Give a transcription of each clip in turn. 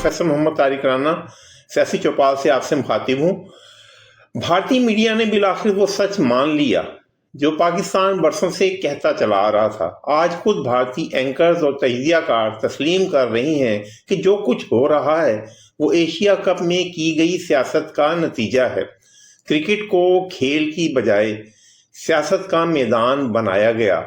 Professor Mohammad Tariq Rana सियासी चौपाल से आपसे मुखातिब हूँ। भारतीय मीडिया ने बिलाखिर वो सच मान लिया जो पाकिस्तान बरसों से कहता चला आ रहा था। आज खुद भारतीय एंकर्स और तजियाकार तस्लीम कर रही हैं कि जो कुछ हो रहा है वो एशिया कप में की गई सियासत का नतीजा है। क्रिकेट को खेल की बजाय सियासत का मैदान बनाया गया,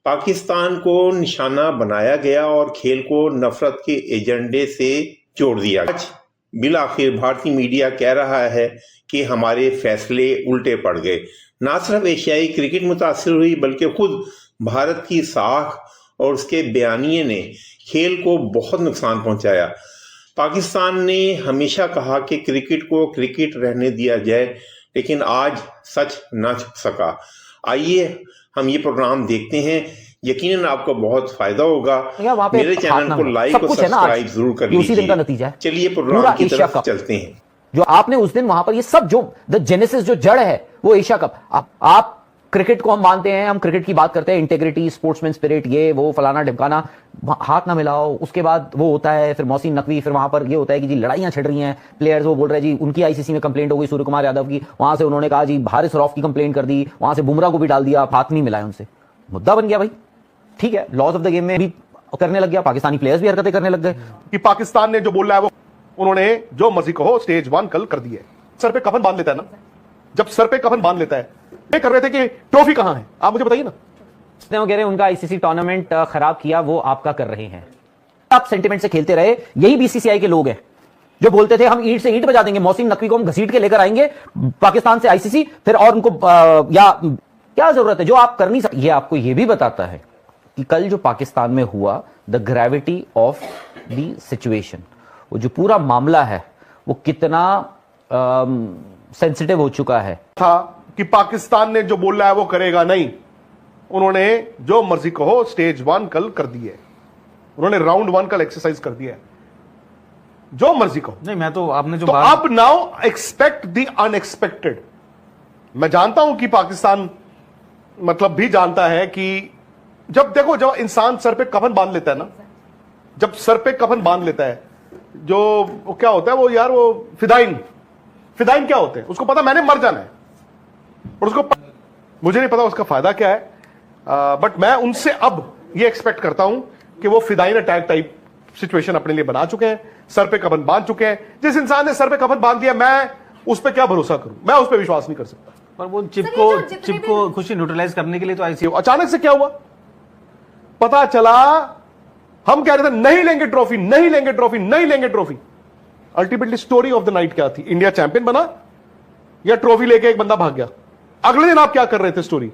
पाकिस्तान को निशाना बनाया गया और खेल को नफरत के एजेंडे से जोड़ दिया। आज बिलाखिर भारतीय मीडिया कह रहा है कि हमारे फैसले उल्टे पड़ गए। ना सिर्फ एशियाई क्रिकेट मुतासिर हुई बल्कि खुद भारत की साख और उसके बयानिए ने खेल को बहुत नुकसान पहुंचाया। पाकिस्तान ने हमेशा कहा कि क्रिकेट को क्रिकेट रहने दिया जाए, लेकिन आज सच ना छुप सका। आइए हम ये प्रोग्राम देखते हैं, यकीनन आपको बहुत फायदा होगा। मेरे चैनल को लाइक और सब्सक्राइब जरूर कर लीजिए। उसी दिन का नतीजा है। चलिए प्रोग्राम की तरफ चलते हैं। जो आपने उस दिन वहां पर ये सब जो द जेनेसिस जो जड़ है वो एशिया कप। आप क्रिकेट को हम मानते हैं, हम क्रिकेट की बात करते हैं, इंटेग्रिटी, स्पोर्ट्समैन स्पिरिट, ये वो फलाना ढिमकाना, हाथ ना मिलाओ। उसके बाद वो होता है फिर मोहसिन नकवी, फिर वहां पर ये होता है कि जी लड़ाइयां छिड़ रही हैं, प्लेयर्स वो बोल रहे हैं जी उनकी आईसीसी में कंप्लेंट हो गई सूर्य कुमार यादव की, वहां से उन्होंने कहा जी हारिस रऊफ की कंप्लेंट कर दी, वहां से बुमराह को भी डाल दिया, हाथ नहीं मिलाए उनसे, मुद्दा बन गया भाई। ठीक है, लॉज ऑफ द गेम में भी करने लग गया, पाकिस्तानी प्लेयर्स भी हरकतें करने लग गए कि पाकिस्तान ने जो बोला है वो उन्होंने जो मर्जी कहो स्टेज 1 कल कर दी है। सर पे कफन बांध लेता है ना, जब सर पे कफन बांध लेता है, ये कर रहे थे कि ट्रॉफी कहां है, आप मुझे बताइए ना। वो कह रहे हैं उनका आईसीसी टूर्नामेंट खराब किया, वो आपका कर रहे हैं। आप सेंटिमेंट से खेलते रहे, यही बीसीसीआई के लोग हैं जो बोलते थे हम ईंट से ईंट बजा देंगे, मोहसिन नकवी को हम घसीट के लेकर आएंगे पाकिस्तान से आईसीसी, फिर और उनको या क्या जरूरत है जो आप कर नहीं सकते। ये आपको ये भी बताता है कि कल जो पाकिस्तान में हुआ, the gravity of the situation, वो जो पूरा मामला है वो कितना सेंसिटिव हो चुका है। था कि पाकिस्तान ने जो बोला है वो करेगा नहीं, उन्होंने जो मर्जी कहो स्टेज 1 कल कर दी है, उन्होंने राउंड 1 कल एक्सरसाइज कर दिया है, जो मर्जी कहो। नहीं, मैं तो आपने जो तो अब नाउ एक्सपेक्ट द अनएक्सपेक्टेड। मैं जानता हूं कि पाकिस्तान मतलब भी जानता है कि जब देखो जब इंसान सर पे कफन बांध लेता है ना, जब सर पे कफन बांध लेता है, जो वो क्या होता है वो यार वो फिदाइन क्या होते हैं, उसको पता मैंने मर जाना है और उसको मुझे नहीं पता उसका फायदा क्या है, बट मैं उनसे अब ये एक्सपेक्ट करता हूं कि वो फिदाइन अटैक टाइप सिचुएशन अपने लिए बना चुके हैं, सर पे कफन बांध चुके हैं। जिस इंसान ने सर पे कफन बांध दिया, मैं उस पर क्या भरोसा करूं, मैं उस पर विश्वास नहीं कर सकता। पर वो चिप को खुशी न्यूट्रलाइज करने के लिए तो आईसीसी अचानक से क्या हुआ पता चला, हम कह रहे थे नहीं लेंगे ट्रॉफी, नहीं लेंगे ट्रॉफी, नहीं लेंगे trophy. Ultimately story of the night क्या थी? इंडिया चैंपियन बना या ट्रॉफी लेके एक बंदा भाग गया। अगले दिन आप क्या कर रहे थे स्टोरी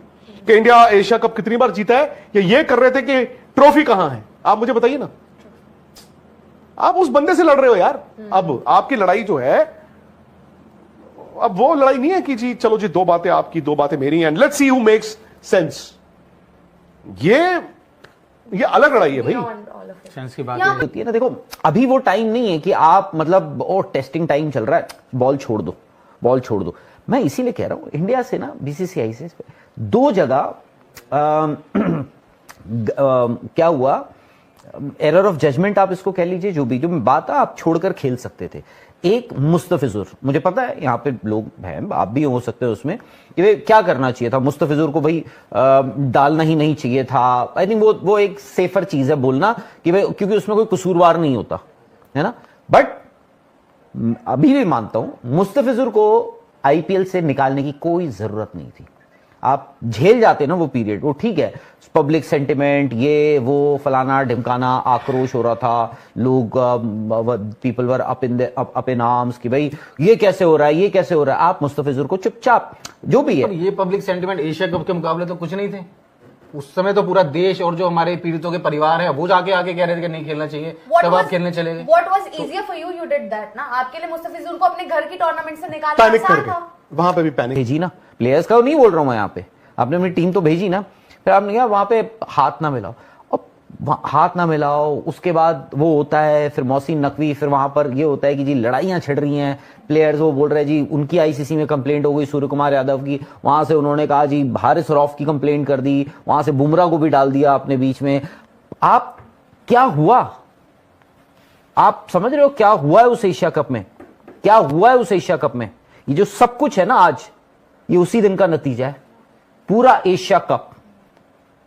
कि इंडिया एशिया कप कितनी बार जीता है, या ये कर रहे थे कि ट्रॉफी कहां है, आप मुझे बताइए ना। आप उस बंदे से लड़ रहे हो यार। अब आपकी लड़ाई जो है, अब वो लड़ाई नहीं है कि जी चलो जी 2 बातें आपकी 2 बातें मेरी, and let's see who makes sense. ये अलग लड़ाई है भाई। सेंस की बात होती है ना। देखो अभी वो टाइम नहीं है कि आप मतलब ओ टेस्टिंग टाइम चल रहा है, बॉल छोड़ दो, बॉल छोड़ दो। मैं इसीलिए कह रहा हूं इंडिया से ना बीसीसीआई से 2 जगह क्या हुआ, एरर ऑफ जजमेंट आप इसको कह लीजिए, जो भी जो बात है आप छोड़कर खेल सकते थे। एक मुस्तफिजुर, मुझे पता है यहाँ पे लोग हैं, आप भी हो सकते हो उसमें, कि क्या करना चाहिए था मुस्तफिजुर को भाई, डालना ही नहीं चाहिए था। आई थिंक वो एक सेफर चीज है बोलना कि भाई क्योंकि उसमें कोई कसूरवार नहीं होता है ना। बट अभी भी मानता हूं मुस्तफिजुर को आईपीएल से निकालने की कोई जरूरत नहीं थी। आप झेल जाते ना वो पीरियड, वो ठीक है, पब्लिक सेंटिमेंट, ये वो फलाना ढिमकाना, आक्रोश हो रहा था, लोग people were up in arms कि भाई ये कैसे हो रहा है, ये कैसे हो रहा है। आप मुस्तफिजुर को चुपचाप जो भी है, ये पब्लिक सेंटिमेंट एशिया कप के मुकाबले तो कुछ नहीं थे। उस समय तो पूरा देश और जो हमारे पीड़ितों के परिवार है वो जाके आके कह रहे थे कि नहीं खेलना चाहिए, तब आप खेलने चले गए। What was easier for you? You did that ना। आपके लिए मुस्तफिजुर को अपने घर की टूर्नामेंट से निकालना आसान था। वहां पे भी पैनिक भेजी ना, प्लेयर्स का नहीं बोल रहा हूं मैं, यहाँ पे आपने अपनी टीम तो भेजी ना, फिर आपने कहा वहां पे हाथ ना मिलाओ, अब हाथ ना मिलाओ। उसके बाद वो होता है फिर मोहसिन नकवी, फिर वहां पर ये होता है कि जी लड़ाइयां छिड़ रही हैं, प्लेयर्स वो बोल रहे हैं जी उनकी आईसीसी में कंप्लेंट हो गई सूर्य कुमार यादव की, वहां से उन्होंने कहा जी हारिस रऊफ की कंप्लेंट कर दी, वहां से बुमराह को भी डाल दिया अपने बीच में। आप क्या हुआ, आप समझ रहे हो क्या हुआ है उस एशिया कप में, क्या हुआ है उस एशिया कप में? ये जो सब कुछ है ना आज, ये उसी दिन का नतीजा है। पूरा एशिया कप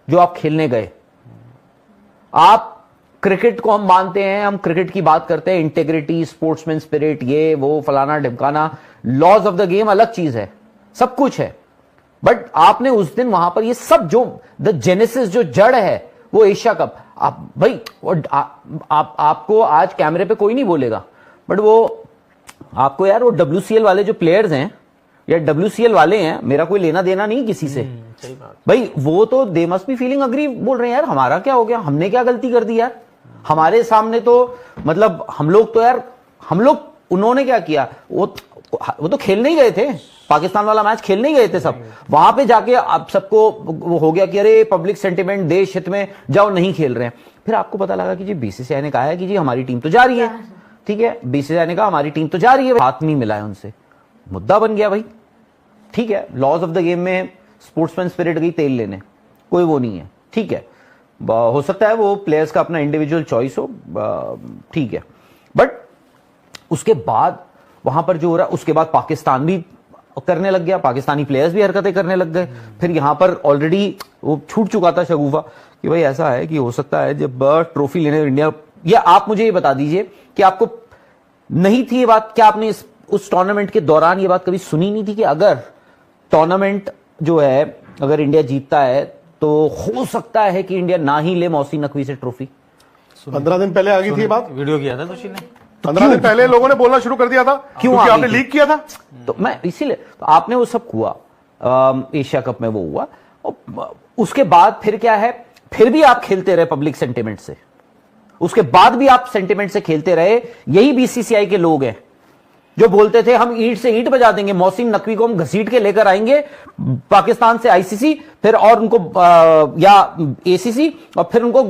जो आप खेलने गए, आप क्रिकेट को हम मानते हैं, हम क्रिकेट की बात करते हैं, इंटेग्रिटी, स्पोर्ट्समैन स्पिरिट, ये वो फलाना ढिमकाना, लॉज ऑफ द गेम अलग चीज है, सब कुछ है। बट आपने उस दिन वहां पर ये सब जो द जेनेसिस, जो जड़ है वो एशिया कप, आप भाई आपको आज कैमरे पे कोई नहीं बोलेगा, बट वो आपको यार वो WCL वाले जो प्लेयर्स हैं या WCL वाले हैं, मेरा कोई लेना देना नहीं किसी से, सही बात। भाई वो तो they must be feeling agree, बोल रहे हैं यार हमारा क्या हो गया, हमने क्या गलती कर दी यार, हमारे सामने तो मतलब हम लोग उन्होंने क्या किया, वो तो खेलने ही गए थे, पाकिस्तान वाला मैच खेलने ही गए थे सब, वहां पे जाके आप सबको वो हो गया कि अरे पब्लिक सेंटिमेंट, देश हित में जाओ, नहीं खेल रहे हैं। फिर आपको पता लगा कि जी BCCI ने कहा है कि जी हमारी टीम तो जा रही है, ठीक है, BCCI ने कहा हमारी टीम तो जा रही है, हाथ नहीं मिला है उनसे, मुद्दा बन गया भाई, ठीक है, लॉज ऑफ द गेम में स्पोर्ट्समैन स्पिरिट गई तेल लेने, कोई वो नहीं है, ठीक है, हो सकता है वो प्लेयर्स का अपना इंडिविजुअल चॉइस हो, ठीक है, बट उसके बाद वहां पर जो हो रहा, उसके बाद पाकिस्तान भी करने लग गया, पाकिस्तानी प्लेयर्स भी हरकतें करने लग गए। फिर यहां पर ऑलरेडी वो छूट चुका था शगुफा कि भाई ऐसा है कि हो सकता है जब ट्रॉफी लेने इंडिया, या आप मुझे ये बता दीजिए कि आपको नहीं थी ये बात, क्या आपने उस टूर्नामेंट के दौरान ये बात कभी सुनी नहीं थी कि अगर टूर्नामेंट जो है, अगर इंडिया जीतता है तो हो सकता है कि इंडिया ना ही ले मोहसिन नकवी से ट्रॉफी? 15 दिन पहले आ गई थी ये बात, वीडियो किया था खुशी ने, 15 दिन पहले लोगों ने बोलना शुरू कर दिया था, क्यों क्योंकि आ आपने गई थी? लीक किया था। तो मैं इसीलिए तो आपने वो सब हुआ, एशिया कप में वो हुआ, और उसके बाद फिर क्या है, फिर भी आप खेलते रहे पब्लिक सेंटिमेंट से, उसके बाद भी आप सेंटिमेंट से खेलते रहे। यही BCCI के लोग हैं जो बोलते थे हम ईंट से ईंट बजा देंगे, मोहसिन नकवी को हम घसीट के लेकर आएंगे पाकिस्तान से ICC, फिर और उनको या ACC, और फिर उनको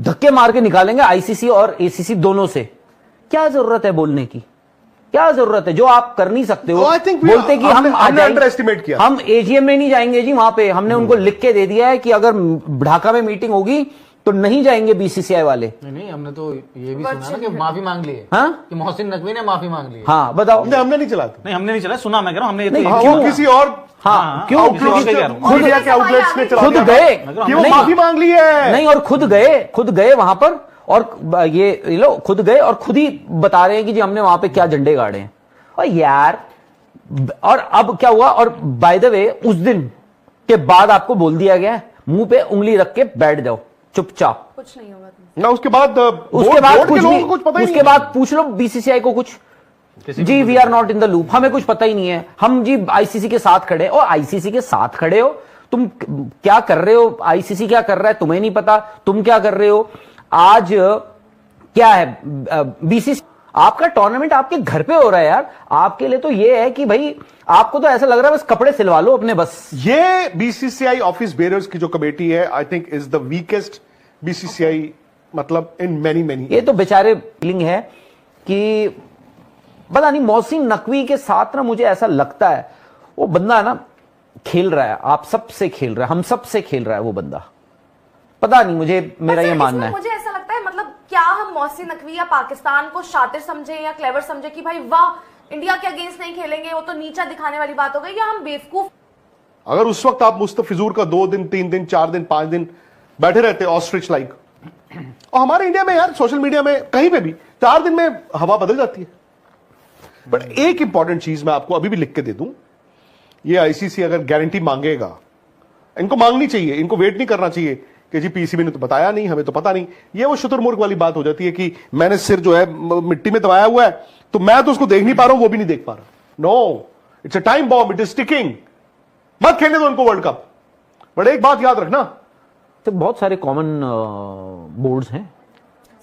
धक्के मार के निकालेंगे ICC और ACC दोनों से। क्या जरूरत है बोलने की, क्या जरूरत है जो आप कर नहीं सकते हो? I think बोलते कि हमने अंडरएस्टिमेट किया, हम AGM में नहीं जाएंगे जी, वहां पे हमने उनको लिख के दे दिया है कि अगर ढाका में मीटिंग होगी तो नहीं जाएंगे BCCI वाले। नहीं, हमने तो ये भी सुना ना कि माफी मांग ली है, हाँ? कि मोहसिन नकवी ने माफी मांग ली है। हाँ बताओ। हमने नहीं चला था, नहीं, हमने नहीं चला, सुना मैं कह रहा हूं, हमने नहीं, तो क्यों? वो किसी और हाँ क्यों? किसी और के कह रहा हूं। मीडिया के आउटलेट्स ने चला खुद दिया गए कि वो नहीं, माफी मांग ली है, नहीं, और खुद गए वहां पर, और ये लो खुद गए और खुद ही बता रहे हैं कि जी हमने वहां पे क्या झंडे गाड़े हैं। और यार, और अब क्या हुआ, और बाय द वे उस दिन के बाद आपको बोल दिया गया है मुंह पे उंगली रख के बैठ जाओ चुपचाप, कुछ नहीं होगा ना उसके बाद उसके बाद बोर्ड कुछ के लोगों नहीं, को कुछ पता ही उसके नहीं। बाद पूछ लो BCCI को कुछ, जी we are not in the loop, हमें कुछ पता ही नहीं है, हम जी ICC के साथ खड़े, और ICC के साथ खड़े हो तुम, क्या कर रहे हो, ICC क्या कर रहा है तुम्हें नहीं पता, तुम क्या कर रहे हो। आज क्या है, BCCI आपका टूर्नामेंट आपके घर पे हो रहा है यार, आपके लिए तो ये है कि भाई आपको तो ऐसा लग रहा है बस कपड़े सिलवा लो अपने बस। ये BCCI ऑफिस बेयरर्स की जो कमेटी है, I think is the weakest BCCI, मतलब इन मैनी ये तो बेचारे फीलिंग है कि पता नहीं, मोहसिन नकवी के साथ ना मुझे ऐसा लगता है वो बंदा ना खेल रहा है, आप सबसे खेल रहा है, हम सबसे खेल रहा है वो बंदा, पता नहीं, मुझे मेरा ये मानना है। मुझे ऐसा लगता है, मतलब क्या हम मोहसिन नकवी या पाकिस्तान को शातिर समझे या क्लेवर समझे कि भाई वाह इंडिया के अगेंस्ट नहीं खेलेंगे, वो तो नीचा दिखाने वाली बात हो गई, या हम बेवकूफ। अगर उस वक्त आप मुस्तफिजुर का 2 दिन 3 दिन 4 दिन 5 दिन बैठे रहते ऑस्ट्रिच लाइक, और हमारे इंडिया में यार सोशल मीडिया में कहीं पे भी 4 दिन में हवा बदल जाती है। बट एक इंपॉर्टेंट चीज मैं आपको अभी भी लिख के दे दूं, ये ICC अगर गारंटी मांगेगा, इनको मांगनी चाहिए, इनको वेट नहीं करना चाहिए कि जी PCB ने तो बताया नहीं, हमें तो पता नहीं। ये वो शुतुरमुर्ग वाली बात हो जाती है कि मैंने सिर जो है मिट्टी में दबाया हुआ है तो मैं तो उसको देख नहीं पा रहा हूं, वो भी नहीं देख पा रहा। No, it's a time bomb, it is ticking, मत खेलने दो उनको वर्ल्ड कप। बट एक बात याद रखना, तो बहुत सारे कॉमन बोर्ड्स हैं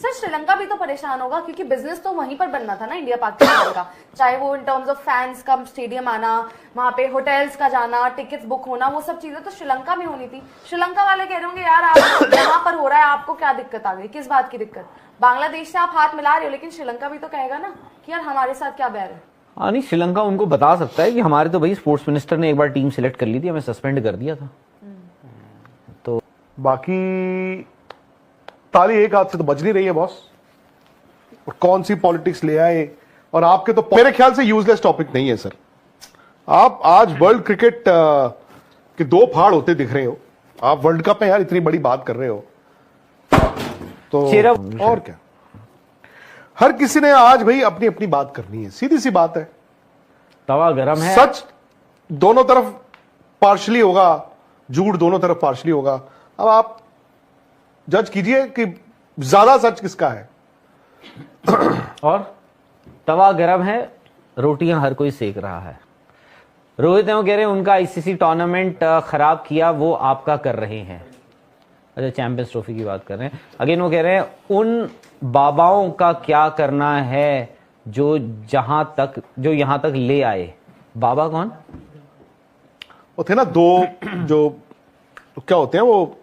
सर, श्रीलंका भी तो परेशान होगा क्योंकि बिजनेस तो वहीं पर बनना था ना इंडिया पाकिस्तान का, चाहे वो इन टर्म्स ऑफ फैंस का स्टेडियम आना, वहां पे होटल्स का जाना, टिकट्स बुक होना, वो सब चीजें तो श्रीलंका में होनी थी। श्रीलंका वाले कह रहे होंगे यार आप यहाँ पर हो रहा है, आपको क्या दिक्कत आ गई, किस बात की दिक्कत, बांग्लादेश से आप हाथ मिला रहे हो, लेकिन श्रीलंका भी तो कहेगा ना कि यार हमारे साथ क्या बैर है। हाँ नहीं, श्रीलंका उनको बता सकता है कि हमारे तो भाई स्पोर्ट्स मिनिस्टर ने एक बार टीम सिलेक्ट कर ली थी, हमें सस्पेंड कर दिया था। तो बाकी ताली एक हाथ से तो बज नहीं रही है बॉस। और कौन सी पॉलिटिक्स ले आए, और आपके तो मेरे ख्याल से यूजलेस टॉपिक नहीं है सर। आप आज वर्ल्ड क्रिकेट के दो फाड़ होते दिख रहे हो, आप वर्ल्ड कप में यार इतनी बड़ी बात कर रहे हो तो और क्या। हर किसी ने आज भाई अपनी अपनी बात करनी है, सीधी सी बात है। तवा गरम है। सच दोनों तरफ पार्शली होगा, झूठ दोनों तरफ पार्शली होगा। अब आप जज कीजिए कि ज्यादा सच किसका है। और तवा गरम है, रोटियां हर कोई सेक रहा है। रोहित है वो कह रहे हैं उनका आईसीसी टूर्नामेंट खराब किया वो आपका कर रहे हैं। अच्छा, चैंपियंस ट्रॉफी की बात कर रहे हैं। अगेन वो कह रहे हैं उन बाबाओं का क्या करना है जो यहां तक ले आए। बाबा कौन? वो थे ना दो जो क्या होते हैं, वो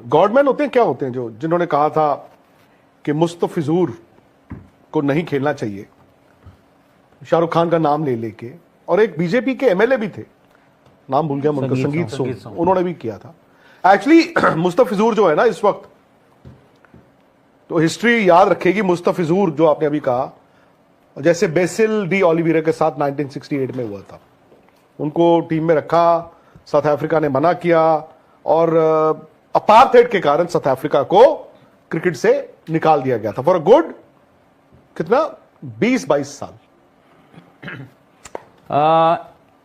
गॉडमैन होते हैं, क्या होते हैं, जो जिन्होंने कहा था कि मुस्तफिजूर को नहीं खेलना चाहिए, शाहरुख खान का नाम ले लेके। और एक बीजेपी के एमएलए भी थे, नाम भूल गया उनका, संगीत सोम, उन्होंने भी किया था एक्चुअली। मुस्तफिजूर जो है ना इस वक्त, तो हिस्ट्री याद रखेगी मुस्तफिजूर जो आपने अभी कहा, जैसे बेसिल डी ओलिवेरा के साथ 1968 में हुआ था। उनको टीम में रखा, साउथ अफ्रीका ने मना किया और अपार्थाइड के कारण साउथ अफ्रीका को क्रिकेट से निकाल दिया गया था फॉर अ गुड कितना 20-22 साल।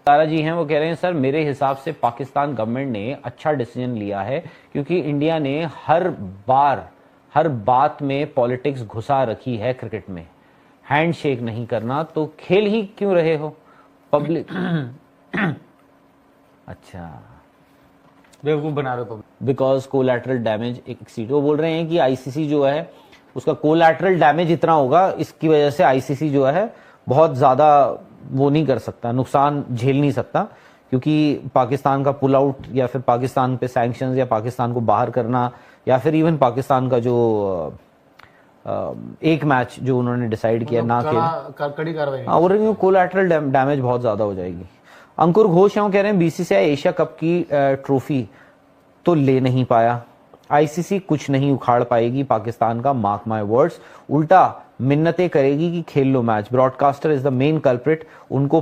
तारा जी हैं वो कह रहे हैं सर मेरे हिसाब से पाकिस्तान गवर्नमेंट ने अच्छा डिसीजन लिया है क्योंकि इंडिया ने हर बात में पॉलिटिक्स घुसा रखी है क्रिकेट में। हैंडशेक नहीं करना तो खेल ही क्यों रहे हो पब्लिक। अच्छा, बेवकूफ बना रहे हो पब्लिक। बिकॉज कोलैटरल डैमेज एक सीट, वो बोल रहे हैं कि आईसीसी जो है उसका कोलैटरल डैमेज इतना होगा, इसकी वजह से आईसीसी जो है बहुत ज्यादा वो नहीं कर सकता, नुकसान झेल नहीं सकता, क्योंकि पाकिस्तान का पुल आउट या फिर पाकिस्तान पे सैंक्शंस या पाकिस्तान को बाहर करना या फिर इवन पाकिस्तान का जो एक मैच जो उन्होंने डिसाइड किया ना खेल, कड़ी कार्रवाई। हाँ, और कोलैटरल डैमेज बहुत ज्यादा हो जाएगी। अंकुर घोष हैं कह रहे हैं बीसीसीआई एशिया कप की ट्रॉफी तो ले नहीं पाया, आईसीसी कुछ नहीं उखाड़ पाएगी पाकिस्तान का, मार्क माय वर्ड्स, उल्टा मिन्नतें करेगी कि खेल लो match. Broadcaster is the main culprit, उनको